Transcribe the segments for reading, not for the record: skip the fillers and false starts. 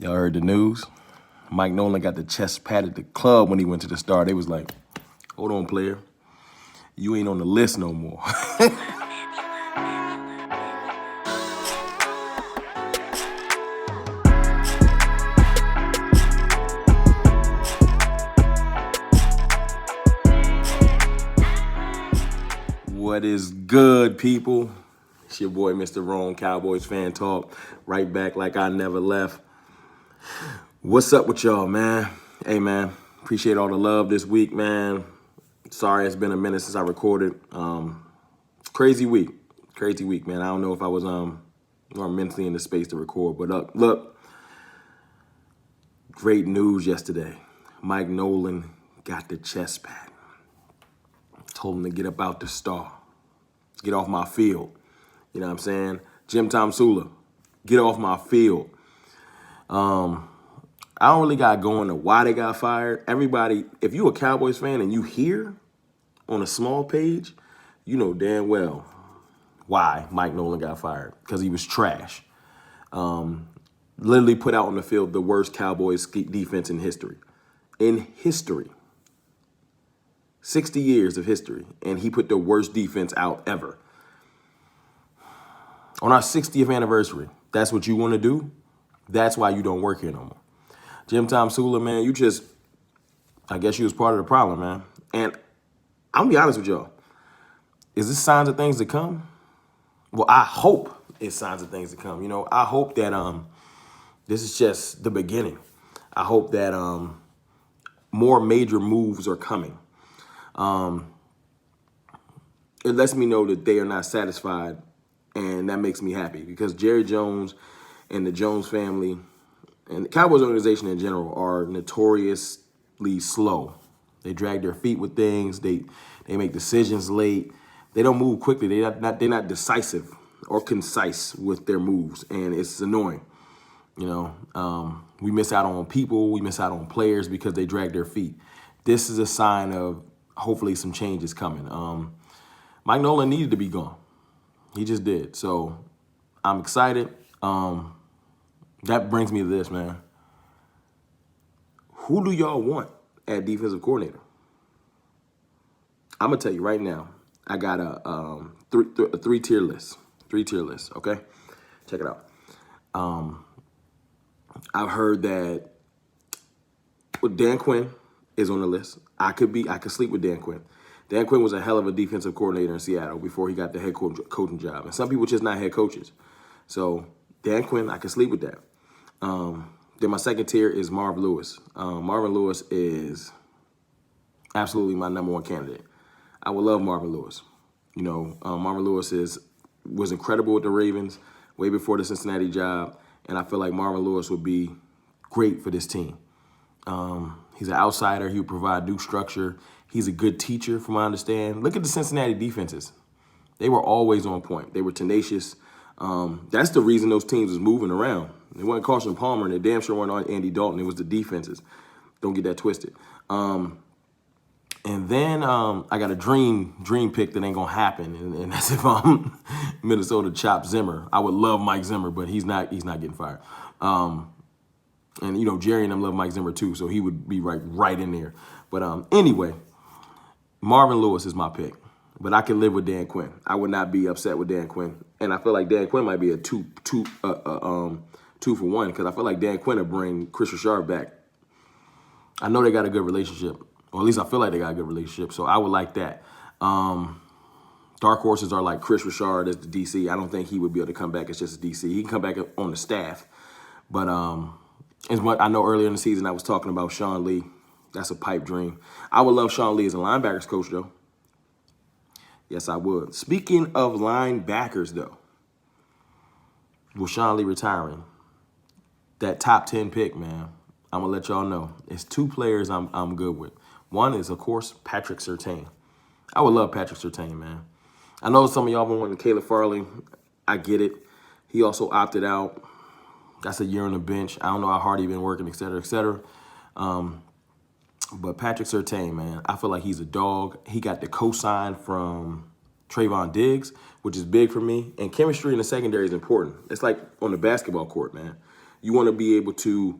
Y'all heard the news? Mike Nolan got the chest pat at the club when he went to the Star. They was like, hold on, player. You ain't on the list no more. What is good, people? It's your boy, Mr. Rome, Cowboys Fan Talk. Right back like I never left. What's up with y'all, man? Hey, man, appreciate all the love this week, man. Sorry it's been a minute since I recorded. Crazy week, man. I don't know if I was more mentally in the space to record, but look, great news yesterday. Mike Nolan got the chest pat. Told him to get up out the Star. Get off my field. You know what I'm saying? Jim Tomsula, get off my field. I don't really got going to why they got fired. Everybody, if you a Cowboys fan and you hear on a small page, you know damn well why Mike Nolan got fired. Because he was trash. Literally put out on the field the worst Cowboys defense in history. In history. 60 years of history, and he put the worst defense out ever. On our 60th anniversary, that's what you want to do? That's why you don't work here no more. Jim Tomsula, man, I guess you was part of the problem, man. And I'm going to be honest with y'all. Is this signs of things to come? Well, I hope it's signs of things to come. You know, I hope that this is just the beginning. I hope that more major moves are coming. It lets me know that they are not satisfied, and that makes me happy because Jerry Jones and the Jones family and the Cowboys organization in general are notoriously slow. They drag their feet with things. They make decisions late. They don't move quickly. They're not decisive or concise with their moves, and it's annoying. You know, we miss out on people. We miss out on players because they drag their feet. This is a sign of hopefully some change is coming. Mike Nolan needed to be gone. He just did. So I'm excited. That brings me to this, man. Who do y'all want at defensive coordinator? I'm going to tell you right now. I got a three-tier list. Three-tier list, okay? Check it out. I've heard that Dan Quinn is on the list. I could sleep with Dan Quinn. Dan Quinn was a hell of a defensive coordinator in Seattle before he got the head coaching job. And some people just not head coaches. So Dan Quinn, I could sleep with that. Then my second tier is Marvin Lewis. Marvin Lewis is absolutely my number one candidate. I would love Marvin Lewis. You know, Marvin Lewis was incredible with the Ravens way before the Cincinnati job. And I feel like Marvin Lewis would be great for this team. He's an outsider. He would provide new structure. He's a good teacher, from what I understand. Look at the Cincinnati defenses. They were always on point. They were tenacious. That's the reason those teams was moving around. It wasn't Carson Palmer, and they damn sure weren't on Andy Dalton. It was the defenses. Don't get that twisted. And then I got a dream pick that ain't going to happen, and that's if Minnesota chops Zimmer. I would love Mike Zimmer, but he's not getting fired. And, you know, Jerry and them love Mike Zimmer, too, so he would be right in there. But anyway, Marvin Lewis is my pick. But I can live with Dan Quinn. I would not be upset with Dan Quinn. And I feel like Dan Quinn might be a two for one because I feel like Dan Quinn will bring Chris Richard back. I know they got a good relationship. Or at least I feel like they got a good relationship. So I would like that. Dark horses are like Chris Richard as the DC. I don't think he would be able to come back as just a DC. He can come back on the staff. But as what I know earlier in the season, I was talking about Sean Lee. That's a pipe dream. I would love Sean Lee as a linebackers coach, though. Yes, I would. Speaking of linebackers, though, with Sean Lee retiring, that top 10 pick, man, I'm going to let y'all know. It's two players I'm good with. One is, of course, Patrick Surtain. I would love Patrick Surtain, man. I know some of y'all been wanting Caleb Farley. I get it. He also opted out. That's a year on the bench. I don't know how hard he's been working, et cetera, et cetera. But Patrick Surtain, man, I feel like he's a dog. He got the cosign from Trayvon Diggs, which is big for me. And chemistry in the secondary is important. It's like on the basketball court, man. You want to be able to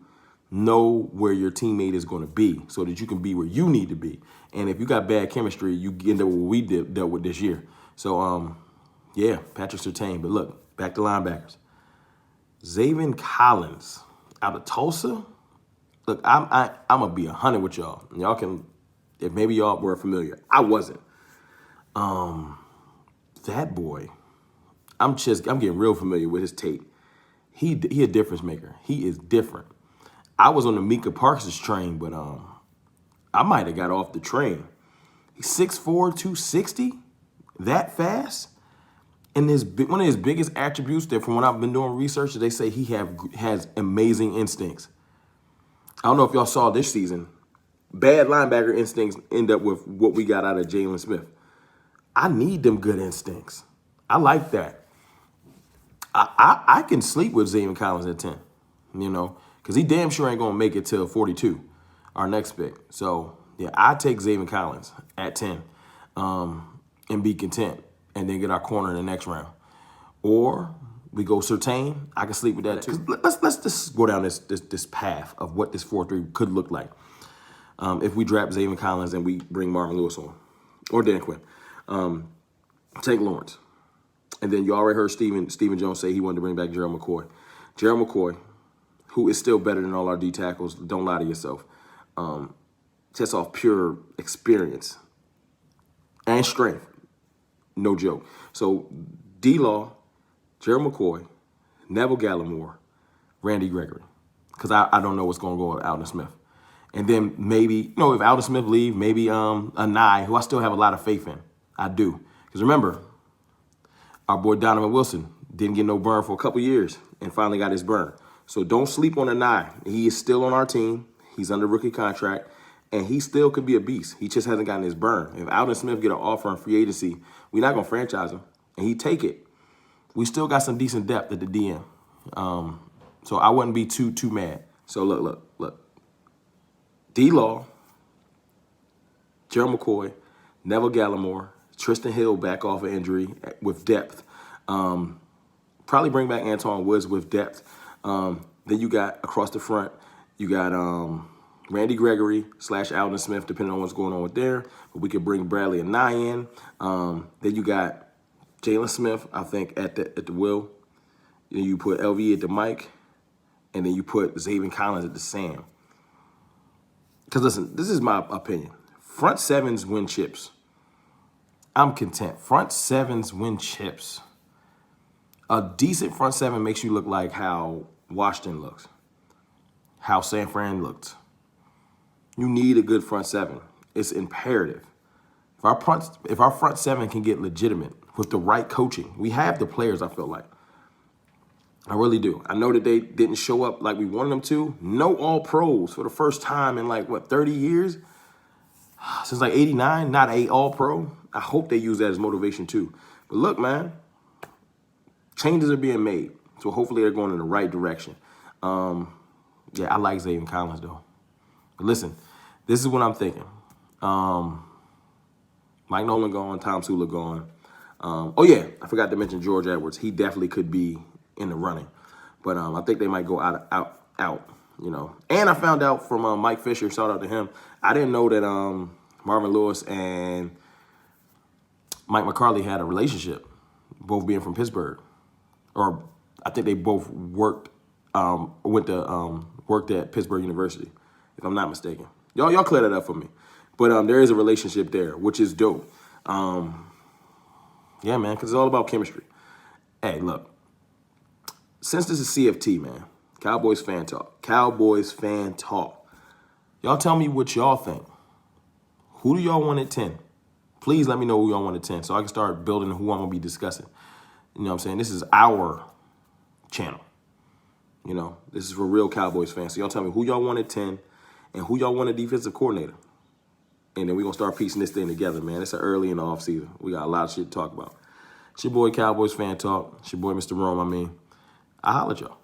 know where your teammate is going to be so that you can be where you need to be. And if you got bad chemistry, you end up what we dealt with this year. So, yeah, Patrick Surtain. But look, back to linebackers. Zaven Collins out of Tulsa. Look, I'm gonna be 100 with y'all. Y'all can, if maybe y'all were familiar, I wasn't. That boy, I'm getting real familiar with his tape. He a difference maker. He is different. I was on the Mika Parsons train, but I might have got off the train. He's 6'4", 260, that fast. And one of his biggest attributes that from when I've been doing research, they say he has amazing instincts. I don't know if y'all saw this season. Bad linebacker instincts end up with what we got out of Jalen Smith. I need them good instincts. I like that. I can sleep with Zaven Collins at 10, because he damn sure ain't going to make it till 42, our next pick. So, yeah, I take Zaven Collins at 10 and be content and then get our corner in the next round. Or we go Surtain. I can sleep with that too. Let's just go down this path of what this 4-3 could look like if we draft Zaven Collins and we bring Marvin Lewis on or Dan Quinn. Take Lawrence. And then you already heard Stephen Jones say he wanted to bring back Gerald McCoy. Gerald McCoy, who is still better than all our D tackles, don't lie to yourself. Just off pure experience and strength. No joke. So D-Law, Gerald McCoy, Neville Gallimore, Randy Gregory. Because I don't know what's going to go with Alden Smith. And then maybe, if Alden Smith leave, maybe a Nye, who I still have a lot of faith in. I do. Because remember, our boy Donovan Wilson didn't get no burn for a couple years and finally got his burn. So don't sleep on a Nye. He is still on our team. He's under rookie contract. And he still could be a beast. He just hasn't gotten his burn. If Alden Smith get an offer on free agency, we're not going to franchise him. And he take it. We still got some decent depth at the DM. So I wouldn't be too mad. So look. D-Law, Gerald McCoy, Neville Gallimore, Tristan Hill back off of injury with depth. Probably bring back Antoine Woods with depth. Then you got across the front, you got Randy Gregory / Alden Smith, depending on what's going on with there. But we could bring Bradley and Nye in. Then you got Jalen Smith, I think, at the will. Then you put LV at the mic. And then you put Zaven Collins at the Sam. Because listen, this is my opinion. Front sevens win chips. I'm content. Front sevens win chips. A decent front seven makes you look like how Washington looks, how San Fran looked. You need a good front seven. It's imperative. If our front seven can get legitimate with the right coaching, we have the players, I feel like. I really do. I know that they didn't show up like we wanted them to. No all-pros for the first time in 30 years? Since 89, not a all-pro. I hope they use that as motivation too. But look, man, changes are being made. So hopefully they're going in the right direction. Yeah, I like Zaven Collins though. But listen, this is what I'm thinking. Mike Nolan gone, Tom Sula gone. Oh yeah, I forgot to mention George Edwards. He definitely could be in the running. But I think they might go out. And I found out from Mike Fisher, shout out to him. I didn't know that Marvin Lewis and Mike McCarthy had a relationship, both being from Pittsburgh. Or I think they both worked at Pittsburgh University, if I'm not mistaken. Y'all clear that up for me. But there is a relationship there, which is dope. Yeah, man, because it's all about chemistry. Hey, look. Since this is CFT, man, Cowboys fan talk. Cowboys fan talk. Y'all tell me what y'all think. Who do y'all want at 10? Please let me know who y'all want at 10 so I can start building who I'm going to be discussing. You know what I'm saying? This is our channel. This is for real Cowboys fans. So y'all tell me who y'all want at 10 and who y'all want a defensive coordinator. And then we're going to start piecing this thing together, man. It's early in the offseason. We got a lot of shit to talk about. It's your boy Cowboys fan talk. It's your boy Mr. Rome, I'll holler at y'all.